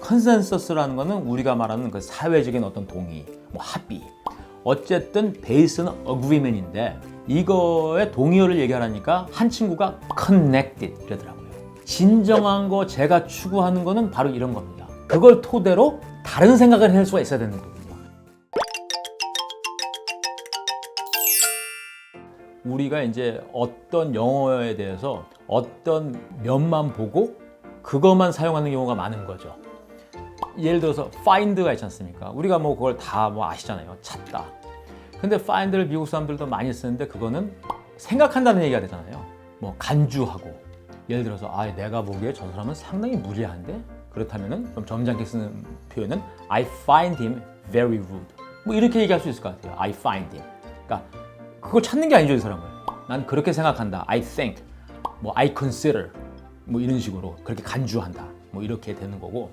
컨센서스라는 거는 우리가 말하는 그 사회적인 어떤 동의, 뭐 합의. 어쨌든 베이스는 agreement인데 이거의 동의어를 얘기하라니까 한 친구가 connected 이러더라고요. 진정한 거 제가 추구하는 거는 바로 이런 겁니다. 그걸 토대로 다른 생각을 할 수가 있어야 되는 거거든요. 우리가 이제 어떤 영어에 대해서 어떤 면만 보고 그것만 사용하는 경우가 많은 거죠. 예를 들어서 find가 있지 않습니까? 우리가 뭐 그걸 다 뭐 아시잖아요. 찾다. 근데 find를 미국 사람들도 많이 쓰는데 그거는 생각한다는 얘기가 되잖아요. 뭐 간주하고. 예를 들어서 내가 보기에 저 사람은 상당히 무례한데? 그렇다면은 좀 점잖게 쓰는 표현은 I find him very rude. 뭐 이렇게 얘기할 수 있을 것 같아요. I find him. 그러니까 그걸 찾는 게 아니죠, 이 사람을. 난 그렇게 생각한다. I think. 뭐 I consider. 뭐 이런 식으로 그렇게 간주한다. 뭐 이렇게 되는 거고.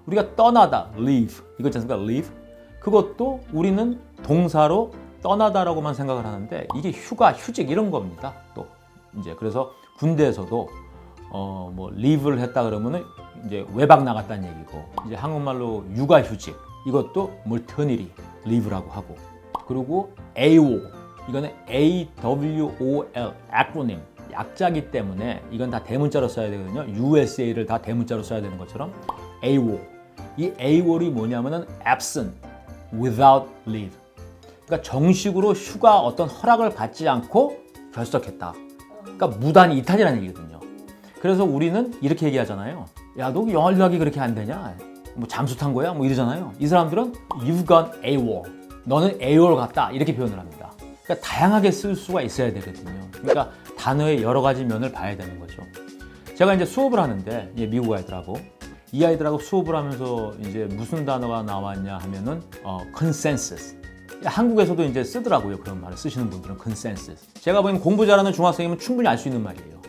우리가 떠나다, leave. 이거 있지 않습니까? leave. 그것도 우리는 동사로 떠나다라고만 생각을 하는데 이게 휴가, 휴직 이런 겁니다. 또 이제 그래서 군대에서도 뭐 leave를 했다 그러면은 이제 외박 나갔다는 얘기고 이제 한국말로 육아휴직 이것도 maternity leave라고 하고 그리고 AWOL 이거는 AWOL acronym 약자기 때문에 이건 다 대문자로 써야 되거든요. USA를 다 대문자로 써야 되는 것처럼 AWOL 이 AWOL이 뭐냐면은 absent without leave 그러니까 정식으로 휴가 어떤 허락을 받지 않고 결석했다. 그러니까 무단 이탈이라는 얘기거든요. 그래서 우리는 이렇게 얘기하잖아요. 야, 너 연락이 그렇게 안 되냐? 뭐 잠수 탄 거야? 뭐 이러잖아요. 이 사람들은 You've gone AWOL. 너는 AWOL 갔다. 이렇게 표현을 합니다. 그러니까 다양하게 쓸 수가 있어야 되거든요. 그러니까 단어의 여러 가지 면을 봐야 되는 거죠. 제가 이제 수업을 하는데 미국 아이들하고 이 아이들하고 수업을 하면서 이제 무슨 단어가 나왔냐 하면은 consensus. 한국에서도 이제 쓰더라고요. 그런 말을 쓰시는 분들은 consensus. 제가 보기엔 공부 잘하는 중학생이면 충분히 알 수 있는 말이에요.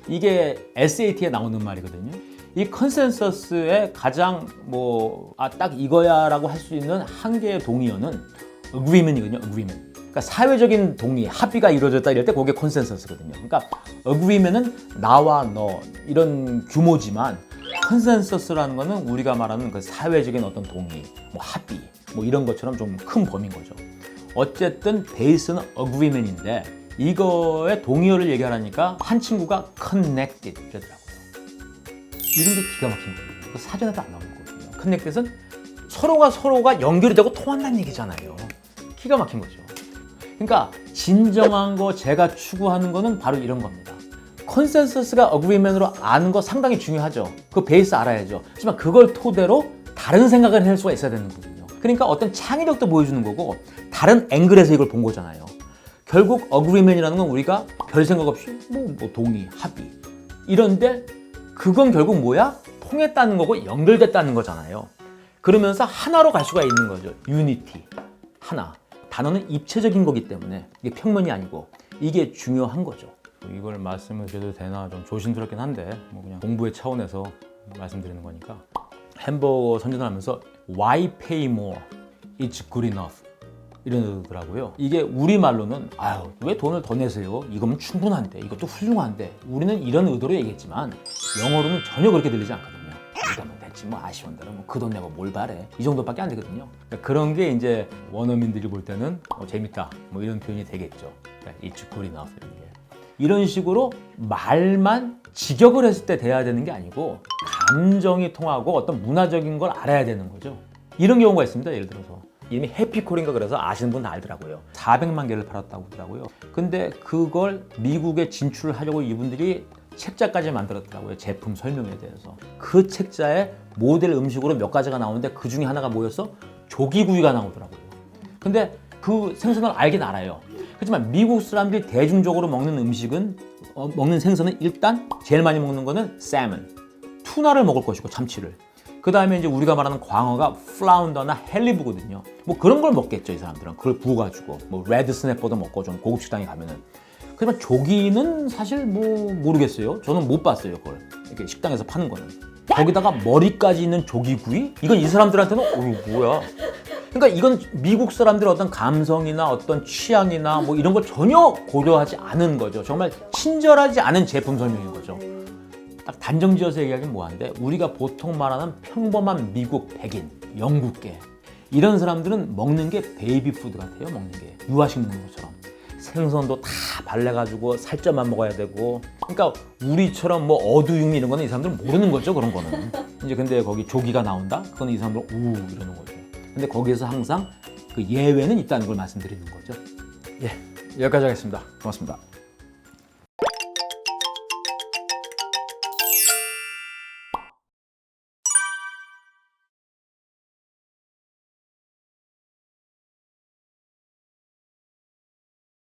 이게 SAT에 나오는 말이거든요. 이 컨센서스의 가장 딱 이거야라고 할 수 있는 한 개의 동의어는 agreement이거든요. agreement. 그러니까 사회적인 동의, 합의가 이루어졌다 이럴 때 그게 컨센서스거든요. 그러니까 agreement은 나와 너 이런 규모지만 컨센서스라는 거는 우리가 말하는 그 사회적인 어떤 동의, 뭐 합의, 뭐 이런 것처럼 좀 큰 범위인 거죠. 어쨌든 베이스는 agreement인데 이거의 동의어를 얘기하라니까 한 친구가 connected 이러더라고요. 이런 게 기가 막힌 거예요. 사전에도 안 나오는 거거든요. connected은 서로가 연결이 되고 통한다는 얘기잖아요. 기가 막힌 거죠. 그러니까 진정한 거 제가 추구하는 거는 바로 이런 겁니다. 컨센서스가 agreement으로 아는 거 상당히 중요하죠. 그 베이스 알아야죠. 하지만 그걸 토대로 다른 생각을 할 수가 있어야 되는 거거든요. 그러니까 어떤 창의력도 보여주는 거고 다른 앵글에서 이걸 본 거잖아요. 결국 agreement이라는 건 우리가 별 생각 없이 뭐 동의, 합의 이런데 그건 결국 뭐야? 통했다는 거고 연결됐다는 거잖아요. 그러면서 하나로 갈 수가 있는 거죠. unity, 하나. 단어는 입체적인 거기 때문에 이게 평면이 아니고 이게 중요한 거죠. 이걸 말씀을 드려도 되나 좀 조심스럽긴 한데 뭐 그냥 공부의 차원에서 말씀드리는 거니까 햄버거 선전을 하면서 Why pay more? It's good enough 이러더라고요. 이게 우리말로는 왜 돈을 더 내세요? 이거면 충분한데 이것도 훌륭한데 우리는 이런 의도로 얘기했지만 영어로는 전혀 그렇게 들리지 않거든요. 이거면 됐지 뭐 아쉬운 대로 뭐 그 돈 내고 뭘 바래 이 정도밖에 안 되거든요. 그러니까 그런 게 이제 원어민들이 볼 때는 재밌다 뭐 이런 표현이 되겠죠. 그러니까 It's good enough 이런 식으로 말만 직역을 했을 때 돼야 되는 게 아니고 감정이 통하고 어떤 문화적인 걸 알아야 되는 거죠. 이런 경우가 있습니다. 예를 들어서 이름이 해피콜인가 그래서 아시는 분 다 알더라고요. 400만 개를 팔았다고 하더라고요. 근데 그걸 미국에 진출을 하려고 이분들이 책자까지 만들었더라고요. 제품 설명에 대해서. 그 책자에 모델 음식으로 몇 가지가 나오는데 그 중에 하나가 뭐였어? 조기구이가 나오더라고요. 근데 그 생선을 알긴 알아요. 하지만 미국 사람들이 대중적으로 먹는 음식은 먹는 생선은 일단 제일 많이 먹는 거는 salmon, 투나를 먹을 것이고 참치를. 그 다음에 이제 우리가 말하는 광어가 플라운더나 헬리브거든요. 뭐 그런 걸 먹겠죠, 이 사람들은. 그걸 구워가지고 뭐 레드 스냅버도 먹고 좀 고급 식당에 가면은. 하지만 조기는 사실 뭐 모르겠어요. 저는 못 봤어요, 그걸. 이렇게 식당에서 파는 거는. 거기다가 머리까지 있는 조기구이? 이건 이 사람들한테는 뭐야? 그러니까 이건 미국 사람들의 어떤 감성이나 어떤 취향이나 뭐 이런 걸 전혀 고려하지 않은 거죠. 정말 친절하지 않은 제품 설명인 거죠. 딱 단정지어서 얘기하기는 뭐한데 우리가 보통 말하는 평범한 미국 백인, 영국계 이런 사람들은 먹는 게 베이비 푸드 같아요. 먹는 게 유아식 먹는 것처럼 생선도 다 발라가지고 살점만 먹어야 되고 그러니까 우리처럼 뭐 어두육미 이런 거는 이 사람들은 모르는 거죠. 그런 거는 이제 근데 거기 조기가 나온다? 그건 이 사람들 이러는 거죠. 근데 거기에서 항상 그 예외는 있다는 걸 말씀드리는 거죠. 예, 여기까지 하겠습니다. 고맙습니다.